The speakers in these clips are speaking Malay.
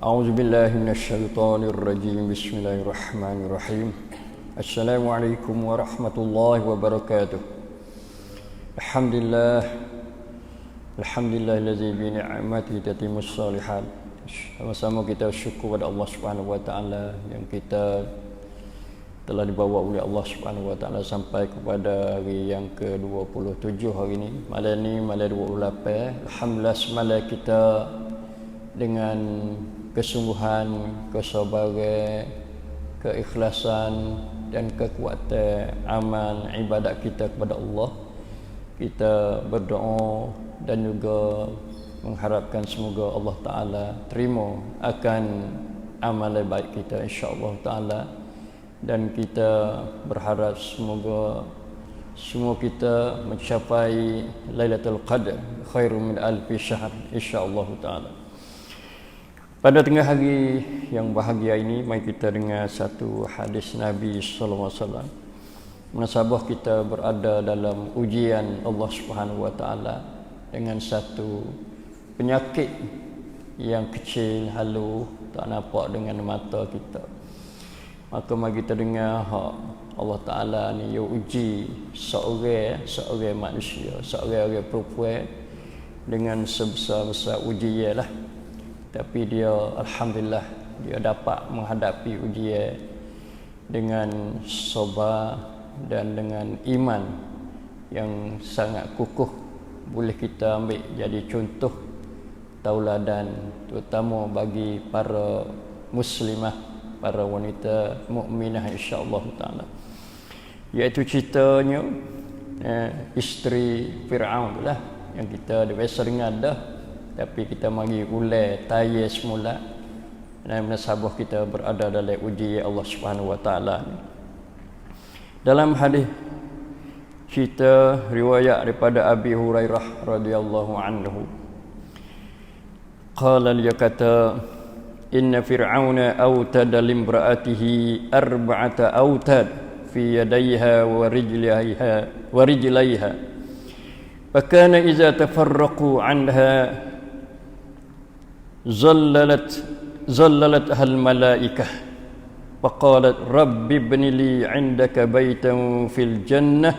A'udzu billahi minasyaitonir rajim. Bismillahirrahmanirrahim. Assalamualaikum warahmatullahi wabarakatuh. Alhamdulillahillazi bi ni'matihi tatimmus shalihat. Sama-sama kita syukur kepada Allah Subhanahu wa taala yang kita telah dibawa oleh Allah Subhanahu wa taala sampai kepada hari yang ke-27 hari ini. Malam ni malam 28. Alhamdulillah semalam kita dengan kesungguhan, kesabaran, keikhlasan dan kekuatan amal ibadat kita kepada Allah, kita berdoa dan juga mengharapkan semoga Allah Ta'ala terima akan amal baik kita insya-Allah Ta'ala, dan kita berharap semoga semua kita mencapai Lailatul Qadar khairum min alfi syahr insya-Allah Ta'ala. Pada tengah hari yang bahagia ini, mari kita dengar satu hadis Nabi sallallahu alaihi wasallam. Munasabah kita berada dalam ujian Allah Subhanahu wa taala dengan satu penyakit yang kecil, halu, tak nampak dengan mata kita. Maka mari kita dengar Allah Taala ni dia uji seorang manusia, seorang perempuan dengan sebesar-besar ujian lah. Tapi dia alhamdulillah dia dapat menghadapi ujian dengan sabar dan dengan iman yang sangat kukuh. Boleh kita ambil jadi contoh tauladan terutama bagi para muslimah, para wanita mukminah insya-Allah taala. Iaitu ceritanya isteri Firaun lah yang kita biasa dengar dah. Tapi kita mari ulai tayar semula dan munasabah kita berada dalam uji Allah Subhanahu wa taala. Dalam hadis cerita riwayat daripada Abi Hurairah radhiyallahu anhu, qala dia kata, inna fir'auna awtada limra'atihi arba'ata awtad fi yadayha wa rijlaiha fa kana idza tafarraqu anha زللتها الملائكة وقالت رب ابن لي عندك بيتا في الجنة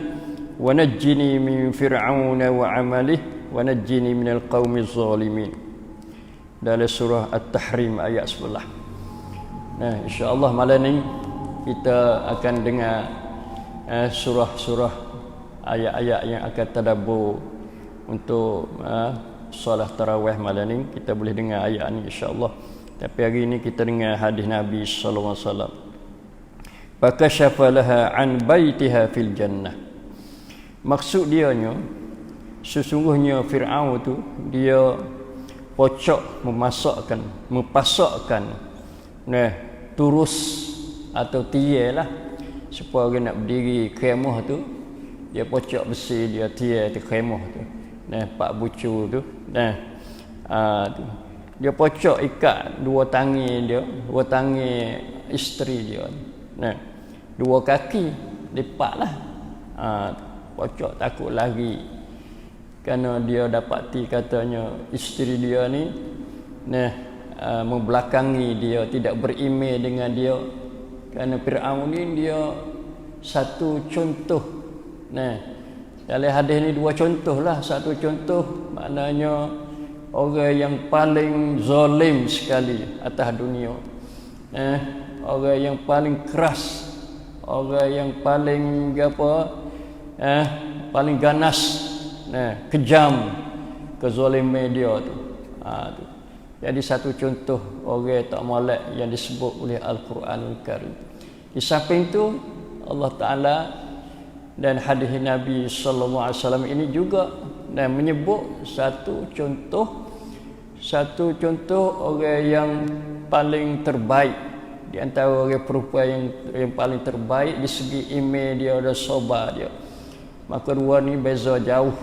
ونجني من فرعون وعمله ونجني من القوم الظالمين. Dalam surah At-Tahrim ayat 11. Nah, insya-Allah malam ni kita akan dengar surah-surah ayat-ayat yang akan tadabbur untuk solat tarawih malam ni. Kita boleh dengar ayat ni insya-Allah. Tapi hari ni kita dengar hadis Nabi sallallahu alaihi wasallam. Fakashafa laha an baitiha fil jannah. Maksud dianya sesungguhnya Firaun tu dia pocok mempasakkan turus atau tiarlah supaya orang nak berdiri khemah tu, dia pocok besi, dia tiar tu khemah tu. Pak bucu tu. Tu. Dia pocok ikat dua tangan isteri dia. Dua kaki lipatlah. Pocok takut lari. Kerana dia dapati katanya isteri dia ni membelakangi dia, tidak berimej dengan dia. Kerana Firaun ni dia satu contoh. Dalam hadis ni dua contoh lah. Satu contoh maknanya orang yang paling zalim sekali atas dunia. Orang yang paling keras, orang yang paling paling ganas, kejam kezaliman dia tu. Tu. Jadi satu contoh orang tak molek yang disebut oleh Al-Quranul Karim. Di samping tu Allah Taala dan hadis Nabi sallallahu alaihi wasallam ini juga menyebut satu contoh orang yang paling terbaik di antara orang perempuan yang paling terbaik di segi iman dia dan sabar dia. Maka dua ni beza jauh.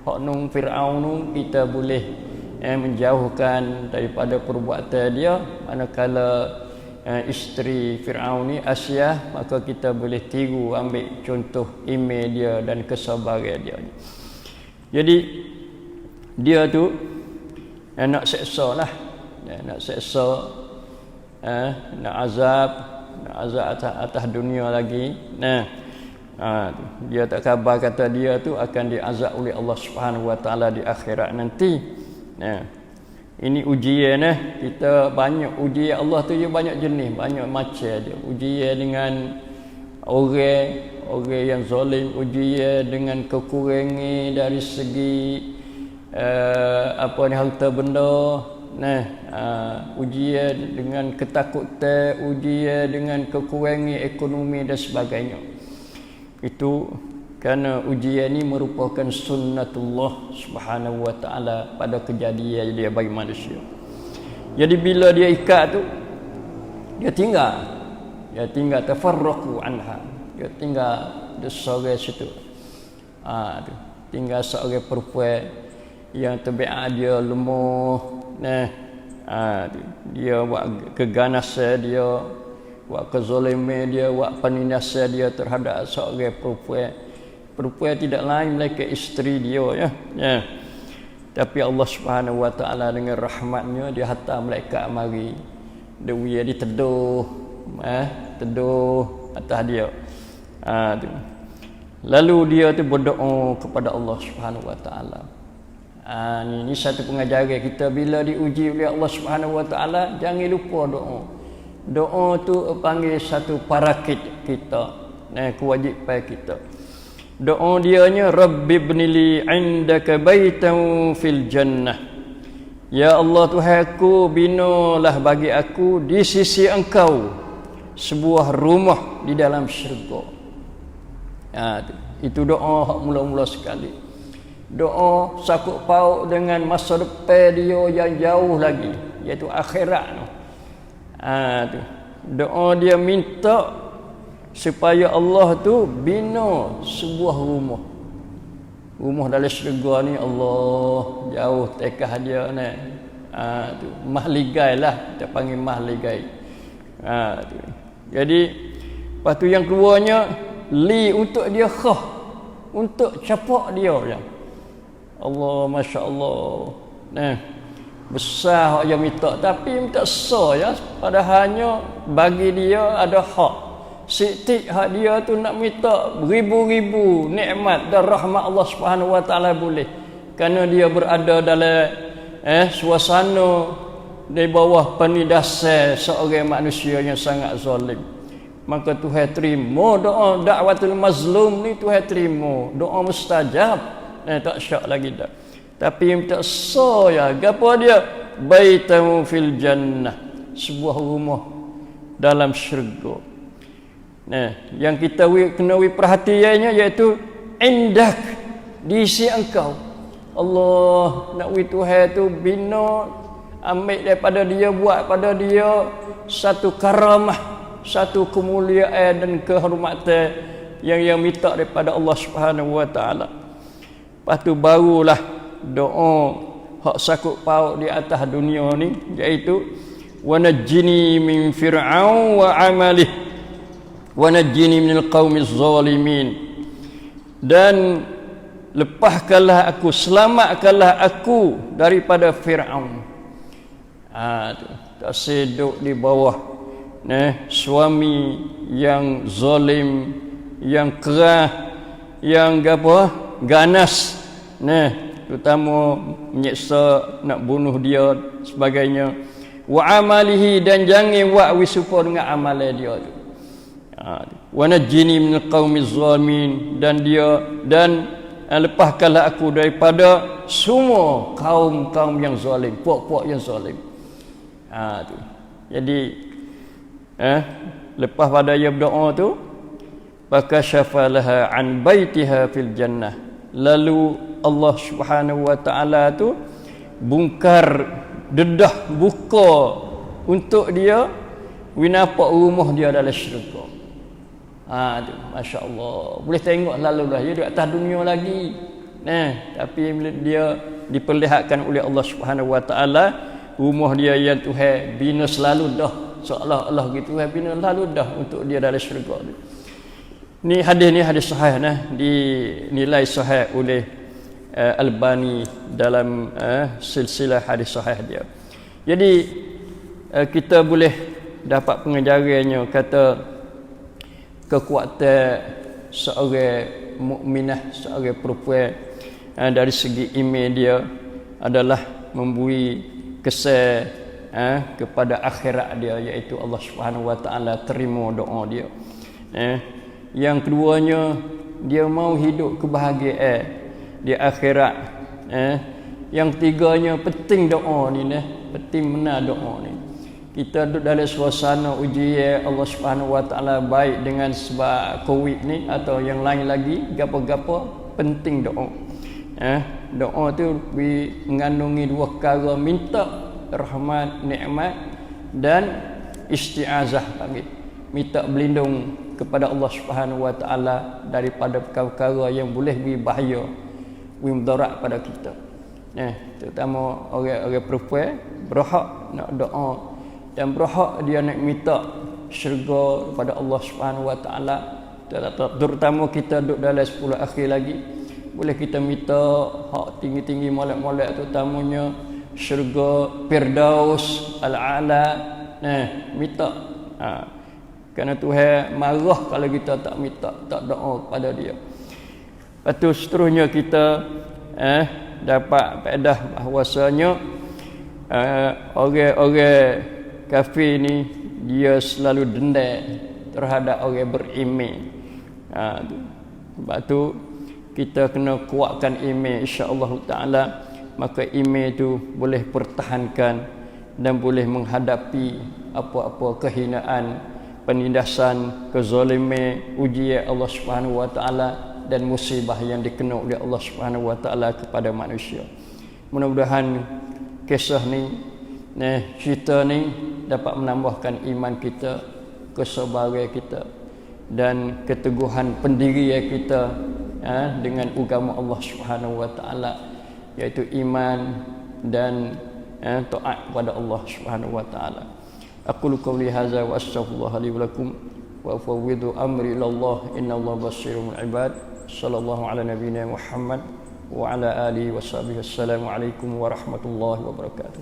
Hak nung Firaun nung kita boleh menjauhkan daripada perbuatan dia, manakala isteri Firaun ni Asia, maka kita boleh tiru ambil contoh iman dia dan kesabaran dia. Jadi dia tu nak seksa lah nak seksa, nak azab atas dunia lagi. Dia tak khabar kata dia tu akan diazab oleh Allah Subhanahu Wa Taala di akhirat nanti. Ini ujian kita banyak ujian Allah tu dia banyak jenis, banyak macam dia. Ujian dengan orang yang zalim, ujian dengan kekurangan dari segi harta benda, ujian dengan ketakutan, ujian dengan kekurangan ekonomi dan sebagainya. Itu kerana ujian ini merupakan sunnatullah Subhanahu Wa Taala pada kejadian dia bagi manusia. Jadi bila dia ikat tu, dia tinggal tafarraqu anha, dia tinggal di sore situ. Tu tinggal seorang perempuan yang tabiat dia lemah, dia buat keganasan dia, buat kezaliman dia, buat penindasan dia terhadap seorang perempuan tidak lain melainkan isteri dia, Tapi Allah Subhanahu Wa Taala dengan rahmatnya dia hantar malaikat mari, dia diteduh atas dia. Lalu dia tu berdoa kepada Allah Subhanahu Wa Taala. Ini satu pengajaran kita, bila diuji oleh Allah Subhanahu Wa Taala jangan lupa doa. Doa tu panggil satu parakit kita, kewajipan kita. Doa dianya Rabbi ibnili indaka baitan fil jannah. Ya Allah Tuhanku, binalah bagi aku di sisi Engkau sebuah rumah di dalam syurga. Itu doa hak mula-mula sekali. Doa sakut paut dengan masa depan dia yang jauh lagi, iaitu akhirat. Doa dia minta supaya Allah tu bina sebuah rumah dalam syurga ni. Allah jauh tekah dia ni. Tu mahligai lah, kita panggil mahligai. Jadi lepas tu yang keduanya li untuk dia khah, untuk capak dia je. Allah, Masya Allah. Besar hak dia minta, tapi minta so ya, padahalnya bagi dia ada hak. Sikit hak dia tu nak minta ribu-ribu nikmat dan rahmat Allah Subhanahu Wa Taala boleh, kerana dia berada dalam suasana di bawah penindasan seorang manusia yang sangat zalim. Maka Tuhan terima doa dakwatul mazlum ni, Tuhan terima doa mustajab. Tak syak lagi dah. Tapi minta so ya, gapo dia? Baitan fil jannah, sebuah rumah dalam syurga. Yang kita kena perhatiannya iaitu indak, di sisi Engkau. Allah nak Tuhan tu bina, ambil daripada dia, buat pada dia satu karamah, satu kemuliaan dan kehormatan yang minta daripada Allah Subhanahu Wa Taala. Lepas tu barulah doa hak sakut paut di atas dunia ni, iaitu wa najjini min fir'aun wa amalih wa najjini minal qaumiz zalimin, dan lepaskanlah aku, selamatkanlah aku daripada Fir'aun. Tak seduk di bawah suami yang zalim, yang kerah, yang ganas, terutama menyeksa, nak bunuh dia sebagainya. Wa amalihi, dan jangan buat wisupa dengan amalan dia tu. Wa najjini minal qaumiz zalimin, dan lepaskanlah aku daripada semua kaum-kaum yang zalim, puak-puak yang zalim. Tu. Jadi lepas pada dia berdoa tu, fakashafa laha an baitiha fil jannah, lalu Allah Subhanahu Wa Taala tu bungkar dedah, buka untuk dia winapak rumah dia dalam syurga. Tu Masya Allah, boleh tengok lalu dah dia di atas dunia lagi. Tapi dia diperlihatkan oleh Allah Subhanahu Wa Taala rumah dia yang Tuhan bina selalu dah, seolah-olah gitu, Tuhan bina selalu dah untuk dia dalam syurga tu. Ni hadis sahih dinilai sahih oleh Albani dalam silsilah hadis sahih dia. Jadi kita boleh dapat pengajarannya kata kekuatan seorang mukminah, seorang perempuan dari segi iman dia adalah memberi kesan kepada akhirat dia, iaitu Allah Subhanahu Wa Taala terima doa dia. Yang keduanya, dia mau hidup kebahagiaan di akhirat. Yang tiganya, penting doa ni, penting benar doa ni. Kita duduk dalam suasana ujian Allah Subhanahu Wa Taala, baik dengan sebab Covid ni atau yang lain lagi, gapo-gapo penting doa. Doa tu mengandungi dua perkara, minta rahmat, nikmat dan isti'azah lagi. Minta berlindung kepada Allah Subhanahu Wa Taala daripada perkara-perkara yang boleh beri bahaya, beri mudarat pada kita. Terutama orang-orang perempuan berhak nak doa dan berhak dia nak minta syurga kepada Allah Subhanahu Wa Taala. Terutama kita duduk dalam 10 akhir lagi, boleh kita minta hak tinggi-tinggi molek-molek, terutamanya syurga Firdaus Al-A'la. Minta. Kerana Tuhan marah kalau kita tak minta, tak doa kepada dia. Lepas tu seterusnya kita dapat faedah bahawasanya orang-orang kafir ni dia selalu dendam terhadap orang beriman. Sebab tu kita kena kuatkan iman, insya-Allah taala, maka iman tu boleh pertahankan dan boleh menghadapi apa-apa kehinaan, penindasan, kezaliman, ujian Allah Subhanahu Wa Taala dan musibah yang dikena oleh Allah Subhanahu Wa Taala kepada manusia. Mudah-mudahan kisah ni, cerita ni dapat menambahkan iman kita, kesabaran kita dan keteguhan pendirian kita dengan agama Allah Subhanahu Wa Taala, iaitu iman dan taat kepada Allah Subhanahu Wa Taala. Aqulu qawli hadza wa astaghfirullah li wa lakum wa afawwidu amri ila Allah, innallaha basirun bil ibad. Sallallahu ala nabiyyina Muhammad wa ala alihi wa sahbihi. Assalamu alaikum warahmatullahi wabarakatuh.